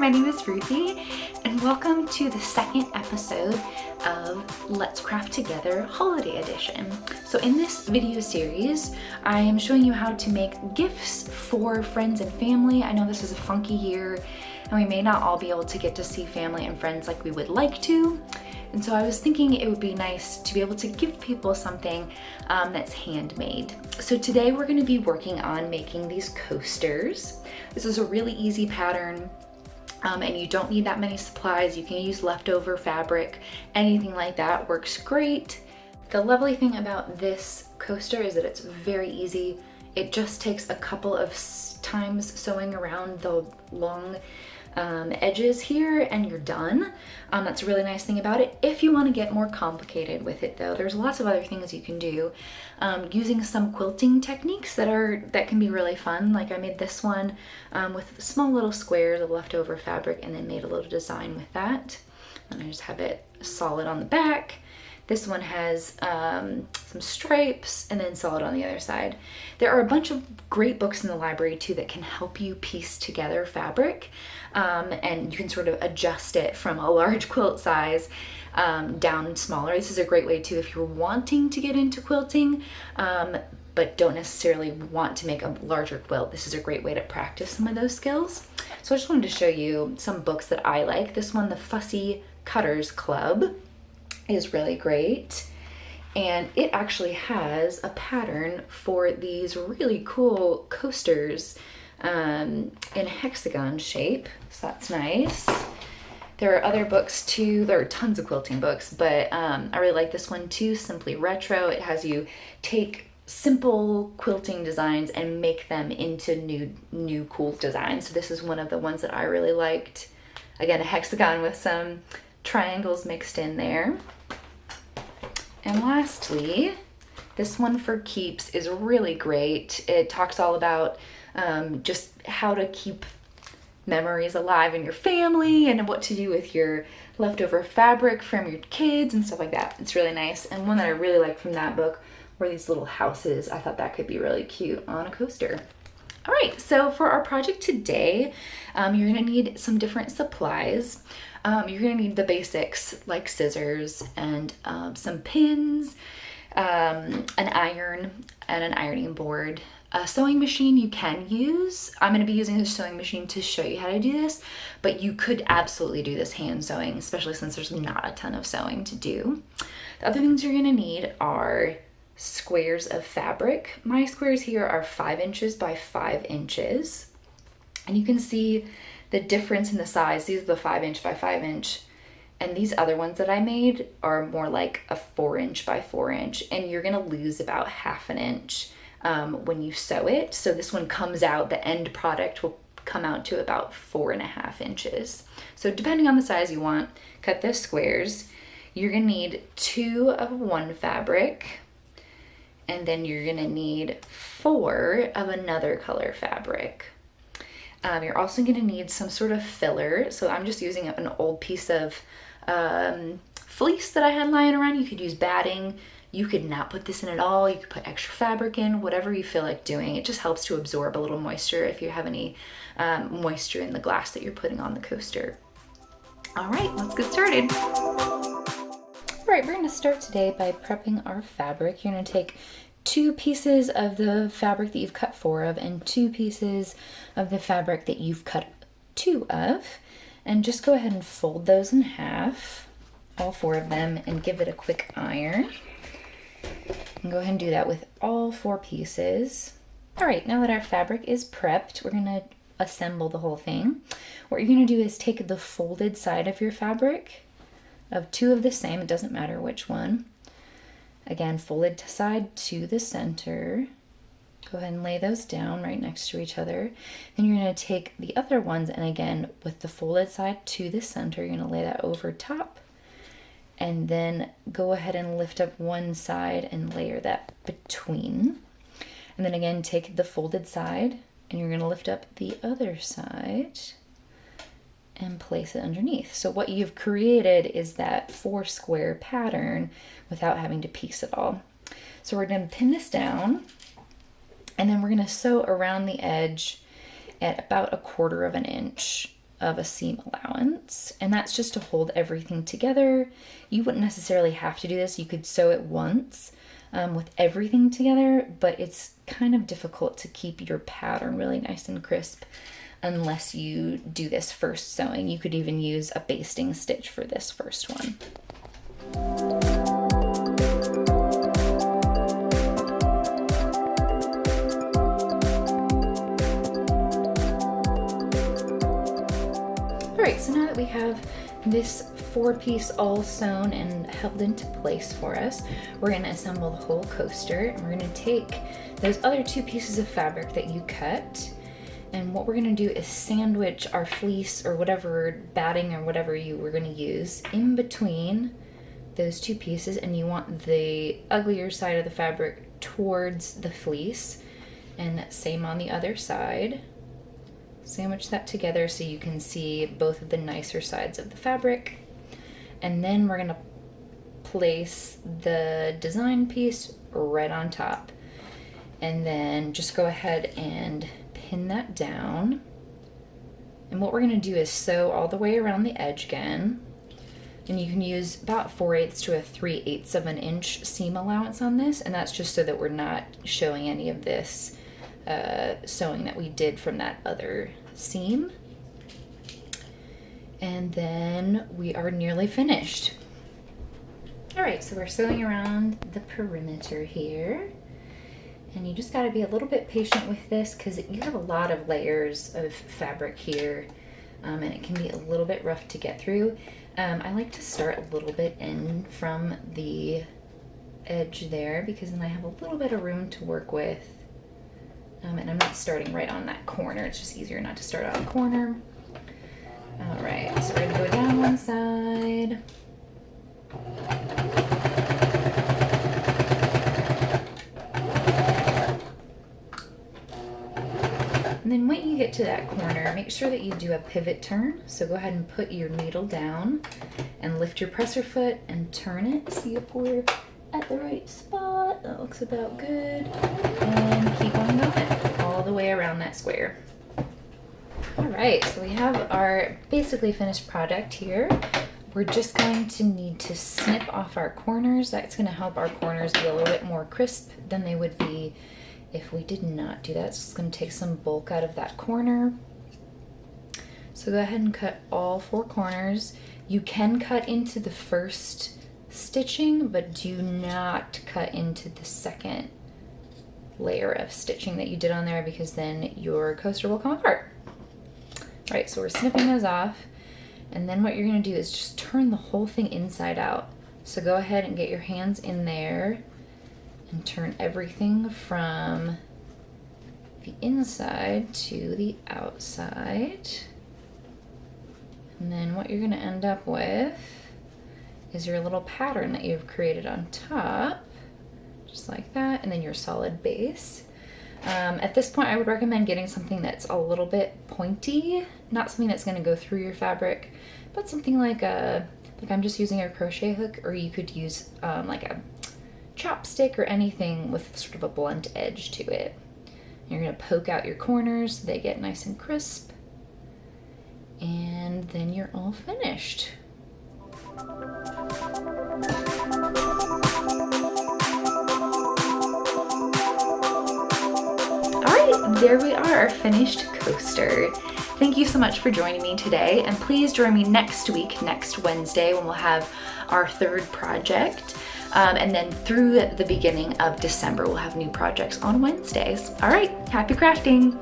my name is Ruthie, and welcome to the second episode of Let's Craft Together Holiday Edition. So in this video series, I am showing you how to make gifts for friends and family. I know this is a funky year, and we may not all be able to get to see family and friends like we would like to. And so I was thinking it would be nice to be able to give people something that's handmade. So today we're going to be working on making these coasters. This is a really easy pattern, and you don't need that many supplies. You can use leftover fabric, anything like that works great. The lovely thing about this coaster is that it's very easy. It just takes a couple of times sewing around the long edges here and you're done. That's a really nice thing about it. If you want to get more complicated with it though, there's lots of other things you can do using some quilting techniques that can be really fun. Like I made this one with small little squares of leftover fabric and then made a little design with that. And I just have it solid on the back. This one has some stripes and then solid on the other side. There are a bunch of great books in the library too that can help you piece together fabric, and you can sort of adjust it from a large quilt size down smaller. This is a great way too if you're wanting to get into quilting, but don't necessarily want to make a larger quilt. This is a great way to practice some of those skills. So I just wanted to show you some books that I like. This one, the FUSSY Cutters Club, is really great, and it actually has a pattern for these really cool coasters in hexagon shape, so that's nice. There are other books too. There are tons of quilting books, but I really like this one too, Simply Retro. It has you take simple quilting designs and make them into new cool designs. So this is one of the ones that I really liked. Again, a hexagon with some triangles mixed in there. And lastly, this one for keeps is really great. It talks all about just how to keep memories alive in your family and what to do with your leftover fabric from your kids and stuff like that. It's really nice. And one that I really liked from that book were these little houses. I thought that could be really cute on a coaster. All right, so for our project today, you're gonna need some different supplies. You're gonna need the basics like scissors and some pins, an iron and an ironing board. A sewing machine you can use. I'm gonna be using a sewing machine to show you how to do this, but you could absolutely do this hand sewing, especially since there's not a ton of sewing to do. The other things you're gonna need are squares of fabric. My squares here are 5 inches by 5 inches. And you can see the difference in the size. These are the 5 inch by 5 inch. And these other ones that I made are more like a 4 inch by 4 inch. And you're gonna lose about 1/2 inch when you sew it. So this one comes out, the end product will come out to about 4.5 inches. So depending on the size you want, cut those squares. You're gonna need 2 of one fabric, and then you're gonna need 4 of another color fabric. You're also gonna need some sort of filler. So I'm just using an old piece of fleece that I had lying around. You could use batting. You could not put this in at all. You could put extra fabric in, whatever you feel like doing. It just helps to absorb a little moisture if you have any moisture in the glass that you're putting on the coaster. All right, let's get started. All right, we're gonna start today by prepping our fabric. You're gonna take 2 pieces of the fabric that you've cut 4 of and 2 pieces of the fabric that you've cut 2 of, and just go ahead and fold those in half, all 4 of them, and give it a quick iron. And go ahead and do that with all 4 pieces. All right, now that our fabric is prepped, we're gonna assemble the whole thing. What you're gonna do is take the folded side of your fabric, of 2 of the same, it doesn't matter which one. Again, folded side to the center. Go ahead and lay those down right next to each other. Then you're gonna take the other ones, and again, with the folded side to the center, you're gonna lay that over top, and then go ahead and lift up one side and layer that between. And then again, take the folded side, and you're gonna lift up the other side and place it underneath. So what you've created is that 4 square pattern without having to piece it all. So we're gonna pin this down, and then we're gonna sew around the edge at about 1/4 of an inch. of a seam allowance, and that's just to hold everything together. You wouldn't necessarily have to do this. You could sew it once with everything together, but it's kind of difficult to keep your pattern really nice and crisp unless you do this first sewing. You could even use a basting stitch for this first one. Alright, so now that we have this 4-piece all sewn and held into place for us, we're going to assemble the whole coaster, and we're going to take those other 2 pieces of fabric that you cut, and what we're going to do is sandwich our fleece or whatever batting or whatever you were going to use in between those 2 pieces, and you want the uglier side of the fabric towards the fleece, and same on the other side. Sandwich that together so you can see both of the nicer sides of the fabric. And then we're going to place the design piece right on top. And then just go ahead and pin that down. And what we're going to do is sew all the way around the edge again. And you can use about 4/8 to a 3/8 of an inch seam allowance on this. And that's just so that we're not showing any of this sewing that we did from that other seam. And then we are nearly finished. Alright, so we're sewing around the perimeter here. And you just got to be a little bit patient with this because you have a lot of layers of fabric here, and it can be a little bit rough to get through. I like to start a little bit in from the edge there because then I have a little bit of room to work with. And I'm not starting right on that corner. It's just easier not to start on a corner. All right, so we're gonna go down one side. And then when you get to that corner, make sure that you do a pivot turn. So go ahead and put your needle down and lift your presser foot and turn it. See if we're at the right spot. That looks about good. And keep on going all the way around that square. All right, so we have our basically finished project here. We're just going to need to snip off our corners. That's going to help our corners be a little bit more crisp than they would be if we did not do that. So it's going to take some bulk out of that corner. So go ahead and cut all 4 corners. You can cut into the first stitching, but do not cut into the second layer of stitching that you did on there because then your coaster will come apart. All right, so we're snipping those off, and then what you're going to do is just turn the whole thing inside out. So go ahead and get your hands in there and turn everything from the inside to the outside. And then what you're going to end up with is your little pattern that you've created on top, just like that, and then your solid base. At this point, I would recommend getting something that's a little bit pointy, not something that's going to go through your fabric, but something like I'm just using a crochet hook, or you could use like a chopstick or anything with sort of a blunt edge to it. You're going to poke out your corners so they get nice and crisp, and then you're all finished. Alright, there we are, our finished coaster. Thank you so much for joining me today, and please join me next week, next Wednesday, when we'll have our 3rd project. And then through the beginning of December, we'll have new projects on Wednesdays. All right, happy crafting!